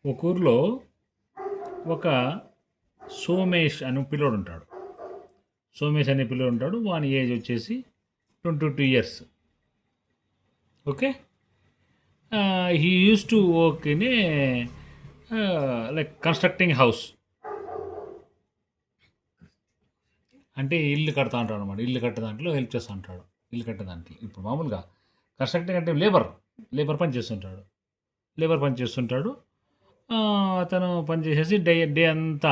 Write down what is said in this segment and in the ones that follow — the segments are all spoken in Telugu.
ఒక ఊర్లో ఒక సోమేష్ అనే పిల్లోడు ఉంటాడు. సోమేష్ అనే పిల్లోడు ఉంటాడు. వాని ఏజ్ వచ్చేసి 22 years. Okay. He use to work in a like constructing house. అంటే ఇల్లు కడతా ఉంటాడు అనమాట. ఇల్లు కట్టే దాంట్లో హెల్ప్ చేస్తూ ఉంటాడు. ఇల్లు కట్టే దాంట్లో ఇప్పుడు మామూలుగా కన్స్ట్రక్టింగ్ అంటే లేబర్ పని చేస్తుంటాడు. లేబర్ పని చేస్తుంటాడు. అతను పని చేసేసి డే అంతా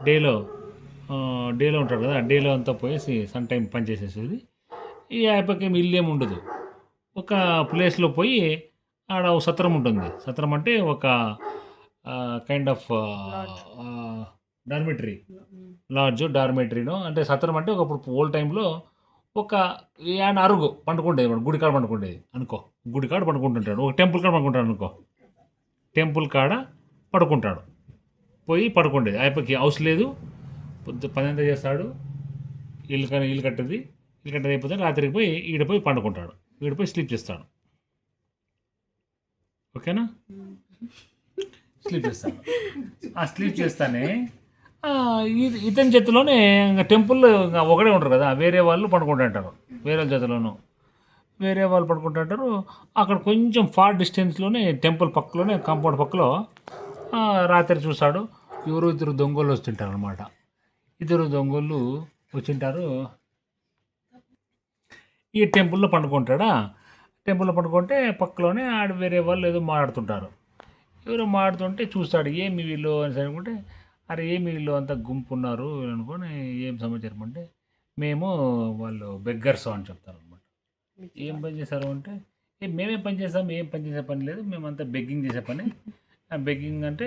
డేలో డేలో ఉంటాడు కదా, డేలో అంతా పోయేసి సమ్ టైం పని చేసేసేది. ఈ అయిపోయాక ఇల్లు ఏమి ఉండదు. ఒక ప్లేస్లో పోయి ఆడ ఒక సత్రం ఉంటుంది. సత్రం అంటే ఒక కైండ్ ఆఫ్ డార్మెటరీ, డార్మెటరీనో అంటే సత్రం అంటే ఒకప్పుడు ఓల్డ్ టైంలో ఒక ఏమైనా అరుగు పండుకుండేది, మన గుడికాడ పండుకుండేది అనుకో. గుడికాడ పండుకుంటుంటాడు, ఒక టెంపుల్ కాడ పండుకుంటాడు అనుకో. టెంపుల్ కాడ పడుకుంటాడు. పోయి పడుకుండేది. అయిపోయి హౌస్ లేదు, పని అంతా చేస్తాడు. ఇల్లు కట్టేది అయిపోతే రాత్రికి పోయి ఈడిపోయి పండుకుంటాడు. ఈడిపోయి స్లీప్ చేస్తాడు. ఓకేనా? స్లీప్ చేస్తాడు. ఆ స్లీప్ చేస్తానే ఇతని చేతిలోనే ఇంకా టెంపుల్లో ఇంకా ఒకడే ఉంటారు కదా, వేరే వాళ్ళు పడుకుంటుంటారు. వేరే చేతిలోనూ వేరే వాళ్ళు పడుకుంటుంటారు. అక్కడ కొంచెం ఫార్ డిస్టెన్స్లోనే టెంపుల్ పక్కలోనే కాంపౌండ్ పక్కలో రాత్రి చూస్తాడు. ఇద్దరు దొంగలు వస్తుంటారు అనమాట. ఇద్దరు దొంగలు వచ్చింటారు. ఈ టెంపుల్లో పండుకుంటాడా. టెంపుల్లో పండుకుంటే పక్కలోనే ఆడ వేరే వాళ్ళు ఏదో మాట్లాడుతుంటారు. ఎవరో మాట్లాడుతుంటే చూస్తాడు. ఏమి వీళ్ళు అని అనుకుంటే, అరే ఏమి వీళ్ళు అంతా గుంపు ఉన్నారు అనుకొని, ఏం సమాచారం అంటే మేము వాళ్ళు బెగ్గర్స్ అని చెప్తారు అనమాట. ఏం పని చేశారు అంటే, మేమేం పని చేస్తాం, ఏం పని చేసే పని లేదు, మేమంతా బెగ్గింగ్ చేసే పని. బెగ్గింగ్ అంటే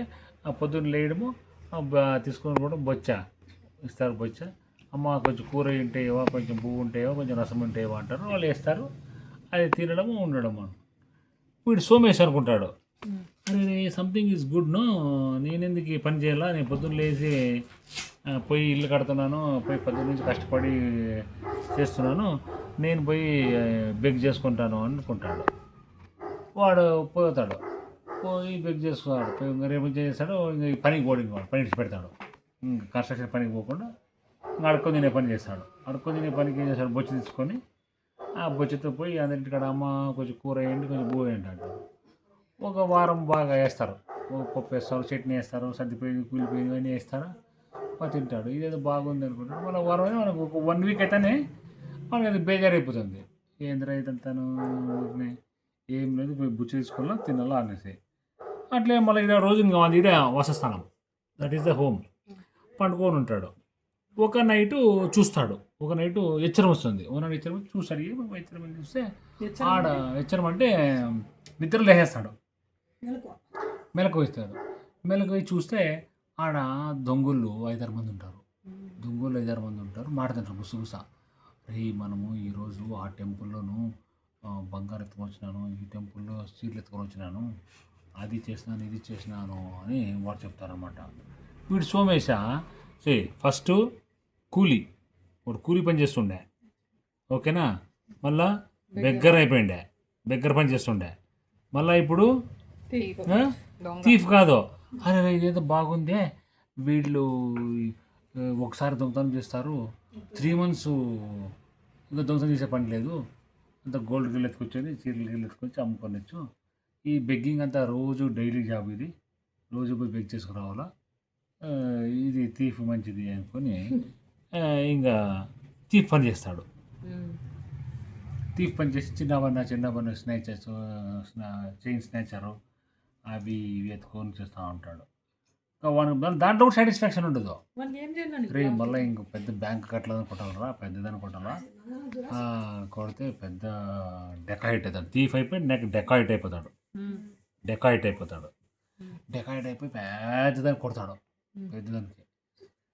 పొద్దున్న లేయడము, తీసుకొని కూడా బొచ్చ ఇస్తారు. బొచ్చ, అమ్మ కొంచెం కూర ఉంటాయేవో, కొంచెం పువ్వు ఉంటాయో, కొంచెం రసం ఉంటాయేవో అంటారు. వాళ్ళు వేస్తారు. అది తినడము ఉండడము. వీడు సోమేష్ అనుకుంటాడు, అరే సంథింగ్ ఈజ్ గుడ్ నో, నేనెందుకు ఈ పని చేయాలా, నేను పొద్దున్న లేచి పోయి ఇల్లు కడుతున్నాను, పోయి పొద్దున్న నుంచి కష్టపడి చేస్తున్నాను, నేను పోయి బెగ్ చేసుకుంటాను అనుకుంటాడు. వాడు పోతాడు. పోయి బెగ్ చేసుకున్నాడు. పోయి రేపు చేస్తాడు. ఇంక పనికి పోడింది. వాడు పని పెడతాడు. కన్స్ట్రక్షన్ పనికి పోకుండా అడుక్కొని తినే పని చేస్తాడు. అడుక్కొని తినే పనికి ఏం చేస్తాడు, బొచ్చు తీసుకొని ఆ బొచ్చుతో పోయి అందరింటికాడ అమ్మ కొంచెం కూర వేయండి, కొంచెం బువ్వ వేయండి అంటాడు. ఒక వారం బాగా వేస్తారు. పప్పు వేస్తారు, చట్నీ వేస్తారు, సర్దిపోయి కూలిపోయి ఇవన్నీ వేస్తారు. తింటాడు. ఇదేదో బాగుంది అనుకుంటాడు. మన వారం అయినా మనకు ఒక 1 వీక్ అయితేనే మనకి అది బేజారైపోతుంది. ఏంద్రా ఇదంతాను, ఏం లేదు, పోయి బుచ్చి తీసుకోవాలా, తినాలా అనేసి. అట్లే మళ్ళీ ఇలా రోజు ఇంకా అది ఇదే వాసస్థానం, దట్ ఈస్ ద హోమ్. పండుకొని ఉంటాడు. ఒక నైటు చూస్తాడు. ఒక నైటు హెచ్చరం వస్తుంది. ఒక నైట్ హెచ్చరం చూస్తాడు. ఏమో హెచ్చరం అని చూస్తే ఆడ హెచ్చరం అంటే నిద్ర లేసేస్తాడు. మెలకు ఇస్తాడు. మెలకు చూస్తే ఆడ దొంగలు 5-6 మంది ఉంటారు. మాట్లాడుతుంటారు గుసగుస. రే మనము ఈరోజు ఆ టెంపుల్లోనూ బంగారు ఎత్తుకొని వచ్చినాను, ఈ టెంపుల్లో సీట్లు ఎత్తుకొని వచ్చినాను, అది చేసినాను, ఇది చేసినాను అని వాడు చెప్తారనమాట. వీడు సోమేశ ఫస్ట్ వాడు కూలీ పని చేస్తుండే. ఓకేనా? మళ్ళా బెగ్గర పని చేస్తుండే. మళ్ళీ ఇప్పుడు థీఫ్ కాదు. అరే ఇదేదో బాగుందే, వీళ్ళు ఒకసారి దొంగతనం చేస్తారు, 3 months ఇంకా దొంగతనం చేసే పని లేదు, అంత గోల్డ్ గిల్ ఎత్తుకొచ్చేది, చీరలు గిల్ ఎత్తుకొచ్చి అమ్ముకోవచ్చు. ఈ బెగ్గింగ్ అంతా రోజు డైలీ జాబ్, ఇది రోజు పోయి బెగ్ చేసుకురావాలా, ఇది థీఫ్ మంచిది అనుకొని ఇంకా థీఫ్ పని చేస్తాడు. థీఫ్ పని చేసి చిన్న స్నేచర్స్, చైన్ స్నేచరు అవి ఇవి ఎత్తుకొని చేస్తూ ఉంటాడు. దాంట్లో కూడా సాటిస్ఫాక్షన్ ఉండదు. రే మళ్ళీ ఇంక పెద్ద బ్యాంక్ కట్టలేదని కొట్టాలరా, పెద్దదని కొట్టాలా, కొడితే పెద్ద డెకాయిట్ అవుతాడు. థీఫ్ అయిపోయి డెకాయిట్ అయిపోతాడు. డెకాయిట్ అయిపోయి పెద్దదాన్ని కొడతాడు. పెద్దదానికి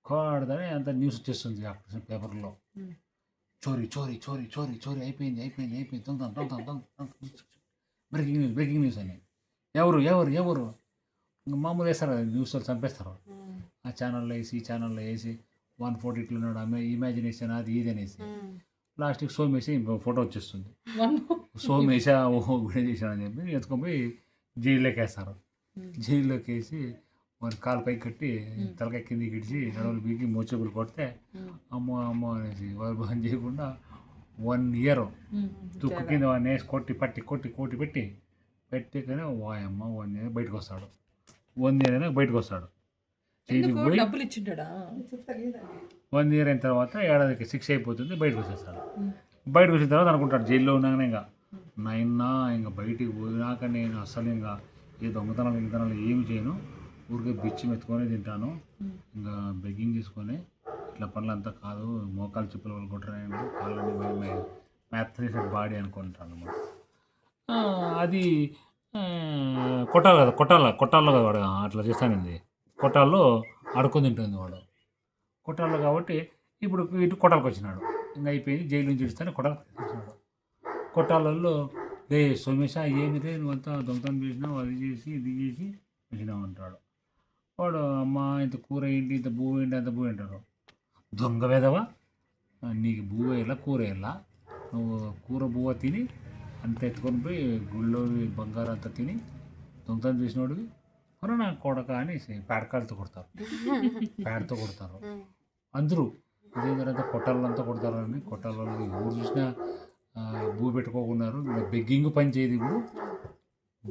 కొడతానే అంత న్యూస్ వచ్చేస్తుంది పేపర్లో. చోరీ అయిపోయింది, దొంగ బ్రేకింగ్ న్యూస్ అని. ఎవరు మామూలు వేస్తారు కదా న్యూస్లో, చంపేస్తారు. ఆ ఛానల్లో వేసి ఈ ఛానల్లో వేసి 140 ఉన్నాడు, ఇమాజినేషన్ అది ఇది అనేసి లాస్ట్కి సోమేసి ఫోటో వచ్చేస్తుంది. సోమేశ వీడియో చేశాడని చెప్పి ఎత్తుకొని పోయి జైల్లోకి వేస్తారు. జైల్లోకి వేసి వాడి కాలు పైకి కట్టి తలకాయ కిందికి ఇడిచి నడువులు బీకి మోచేపులు కొడితే అమ్మో అమ్మో అనేసి వాడు బంద్ చేయకుండా 1 year తుక్కు కింద వాడిని వేసి కొట్టి పెట్టి కానీ వాయమ్మ 1 year బయటకు వస్తాడు. 1 year అయినా బయటకు వస్తాడు. జైలుకి పోయి 1 year అయిన తర్వాత ఏడాదికి 6 అయిపోతుంది, బయటకు వచ్చేస్తాడు. బయటకు వచ్చిన తర్వాత అనుకుంటాడు జైల్లో ఉన్నాగానే ఇంకా బయటికి పోయినాక నేను అసలు ఇంకా ఏ దొంగతనాలు ఏమి చేయను, ఊరికే బిచ్చి మెత్తుకొని తింటాను, ఇంకా బెగ్గింగ్ తీసుకొని ఇట్లా పనులంతా కాదు, మోకాలు చిప్పులు వాళ్ళు కొట్టరాయండి, కాళ్ళని మ్యాథ్రేటెడ్ బాడీ అనుకుంటాను అన్నమాట. అది కొట్టాల్లో కదా వాడు అట్లా చేస్తానండి. కొట్టాల్లో అడుక్కొని తింటుంది వాడు. కొట్టాల్లో కాబట్టి ఇప్పుడు ఇటు కొట్టాలకు వచ్చినాడు. ఇంకా అయిపోయింది, జైలు నుంచి ఇస్తానే కొట్టాలకు వచ్చినాడు. కొట్టాలలో రే సోమేశ ఏమి రే నువ్వంతా దొంగతనం చేసినావు, అది చేసి ఇది చేసి వచ్చినావు అంటాడు. వాడు అమ్మ ఇంత కూర ఏంటి, ఇంత భూ ఏంటి, అంత భూ అంటారు. దొంగ వేదవా, నీకు భూ వేయాలా కూర వేయాలా, నువ్వు కూర బువ్వ తిని అంత ఎత్తుకొని పోయి గుళ్ళో బంగారం అంతా తిని దొంగతనం చేసినోడివి మరి నా కొడక అనేసి పేడకాయలతో కొడతారు అందరూ. ఇదే తర్వాత కొట్టాలంతా కొడతారు అని కొట్టాలలో ఎవరు చూసినా భూ పెట్టుకోకున్నారు. బెగ్గింగ్ పని చేయదు, ఇప్పుడు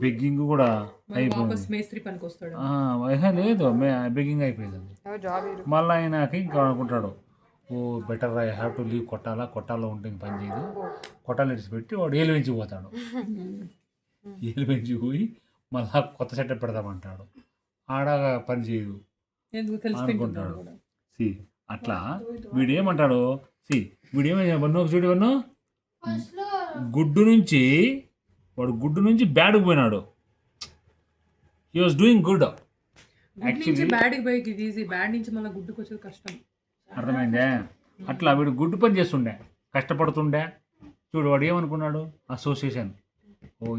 బెగ్గింగ్ కూడా అయిపోయింది. లేదు బెగ్గింగ్ అయిపోయింది. మళ్ళీ ఆయనకి ఇంకా అనుకుంటాడు, oh better I have to leave కొట్టాలో ఉంటే ఇంక పని చేయదు, కొట్టాలు విడిచిపెట్టి వాడు ఏలు పెంచి పోతాడు. ఏలు పెంచి పోయి మళ్ళా కొత్త సెటప్ పెడదామంటాడు. ఆడ పని చేయదు అనుకుంటాడు. అట్లా వీడేమంటాడు, వీడేమో చూడవన్నో గుడ్డు నుంచి బ్యాడ్కి పోయినాడు. He was doing good. అర్థమైందే? అట్లా వీడు గుడ్డు పని చేస్తుండే, కష్టపడుతుండే. చూడు వాడు ఏమనుకున్నాడు, అసోసియేషన్,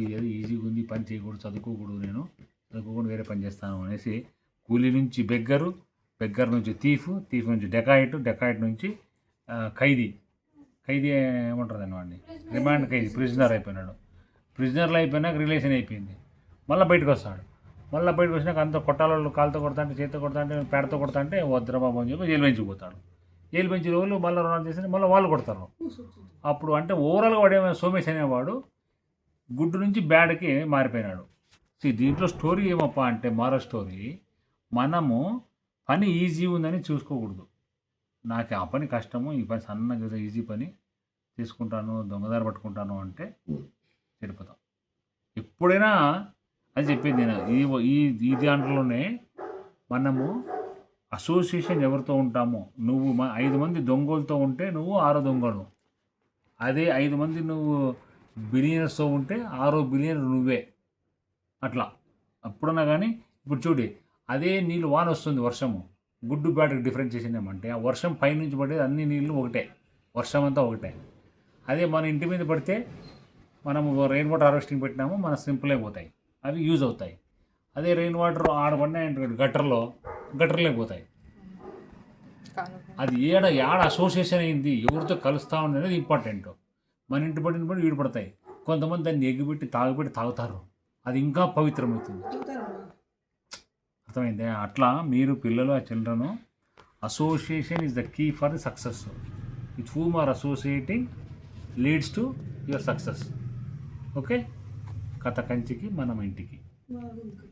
ఇది ఈజీగా ఉంది, పని చేయకూడదు, చదువుకోకూడదు, నేను చదువుకోకుండా వేరే పని చేస్తాను అనేసి కూలీ నుంచి బెగ్గర్ నుంచి థీఫ్ నుంచి డెకాయిట్ నుంచి ఖైదీ ఏమంటారు వాడిని, రిమాండ్ ఖైదీ, ప్రిజనర్ అయిపోయినాడు. ప్రిజనర్లు అయిపోయినాక రిలేషన్ అయిపోయింది. మళ్ళీ బయటకు వస్తాడు. వచ్చినాక అంత కొట్టాలలో కాలుతో కొడతాంటే, చేతితో కొడతాంటే, పేడతో కొడతాంటే వద్రబాబు అని చెప్పి జైలు పెంచి పోతాడు. జైలు పెంచి రోజులు మళ్ళీ రుణాలు చేసి మళ్ళీ వాళ్ళు కొడతారు. అప్పుడు అంటే ఓవరాల్గా వాడు ఏమైనా సోమేష్ అనేవాడు గుడ్డు నుంచి బ్యాడ్కి మారిపోయినాడు. దీంట్లో స్టోరీ ఏమప్పా అంటే మారల్ స్టోరీ, మనము పని ఈజీ ఉందని చూసుకోకూడదు. నాకు ఆ పని కష్టము, ఈ పని సన్నగా ఈజీ పని తీసుకుంటాను, దొంగదారి పట్టుకుంటాను అంటే చెడిపోతాం. ఎప్పుడైనా అది చెప్పింది నేను ఈ దాంట్లోనే మనము అసోసియేషన్ ఎవరితో ఉంటామో, నువ్వు 5 మంది దొంగలతో ఉంటే నువ్వు 6వ దొంగను, అదే 5 మంది నువ్వు బిలియనర్స్తో ఉంటే 6వ బిలియనర్ నువ్వే. అట్లా అప్పుడన్నా కానీ ఇప్పుడు చూడి, అదే నీళ్ళు వాన వస్తుంది, వర్షము, గుడ్డు బ్యాడ్కి డిఫరెన్స్ చేసిందేమంటే ఆ వర్షం పైనుంచి పడేది అన్ని నీళ్ళు ఒకటే, వర్షం అంతా ఒకటే. అదే మన ఇంటి మీద పడితే మనము రెయిన్ వాటర్ హార్వెస్టింగ్ పెట్టినాము, మన సింపుల్ అయిపోతాయి, అవి యూజ్ అవుతాయి. అదే రెయిన్ వాటర్ ఆడపడినాయంటే గట్టర్లే పోతాయి. అది ఏడ అసోసియేషన్ అయింది, ఎవరితో కలుస్తూ ఉండేది ఇంపార్టెంట్. మన ఇంటి పడిన వీడు పడతాయి. కొంతమంది దాన్ని ఎగ్గిపెట్టి తాగుతారు, అది ఇంకా పవిత్రమవుతుంది. అర్థమైందే? అట్లా మీరు పిల్లలు, ఆ children, association is the key for the success. With whom are associating leads to your success. Okay, కథ కంచికి మనం ఇంటికి.